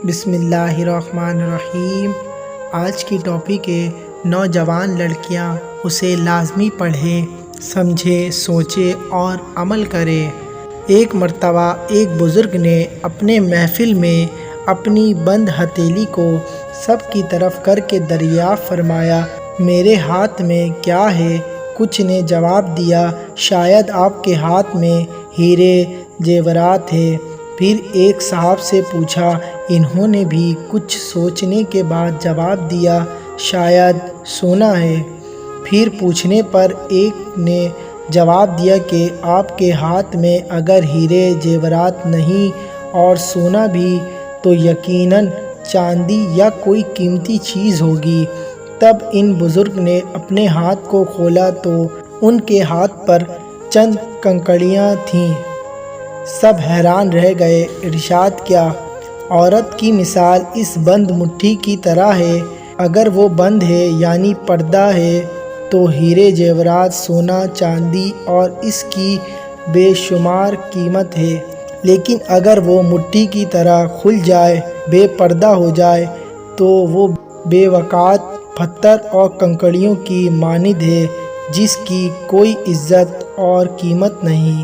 بسم اللہ الرحمن الرحیم۔ آج کی ٹاپک ہے نوجوان لڑکیاں اسے لازمی پڑھیں، سمجھیں، سوچیں اور عمل کریں۔ ایک مرتبہ ایک بزرگ نے اپنے محفل میں اپنی بند ہتھیلی کو سب کی طرف کر کے دریافت فرمایا، میرے ہاتھ میں کیا ہے؟ کچھ نے جواب دیا، شاید آپ کے ہاتھ میں ہیرے زیورات ہیں۔ پھر ایک صاحب سے پوچھا، انہوں نے بھی کچھ سوچنے کے بعد جواب دیا، شاید سونا ہے۔ پھر پوچھنے پر ایک نے جواب دیا کہ آپ کے ہاتھ میں اگر ہیرے زیورات نہیں اور سونا بھی تو یقیناً چاندی یا کوئی قیمتی چیز ہوگی۔ تب ان بزرگ نے اپنے ہاتھ کو کھولا تو ان کے ہاتھ پر چند کنکڑیاں تھیں۔ سب حیران رہ گئے۔ ارشاد کیا، عورت کی مثال اس بند مٹھی کی طرح ہے، اگر وہ بند ہے یعنی پردہ ہے تو ہیرے زیورات، سونا، چاندی اور اس کی بے شمار قیمت ہے، لیکن اگر وہ مٹھی کی طرح کھل جائے، بے پردہ ہو جائے تو وہ بے وقعت پتھر اور کنکڑیوں کی مانند ہے، جس کی کوئی عزت اور قیمت نہیں۔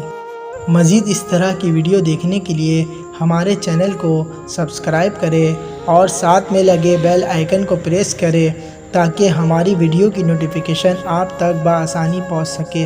مزید اس طرح کی ویڈیو دیکھنے کے لیے ہمارے چینل کو سبسکرائب کریں اور ساتھ میں لگے بیل آئیکن کو پریس کریں تاکہ ہماری ویڈیو کی نوٹیفیکیشن آپ تک بآسانی پہنچ سکے۔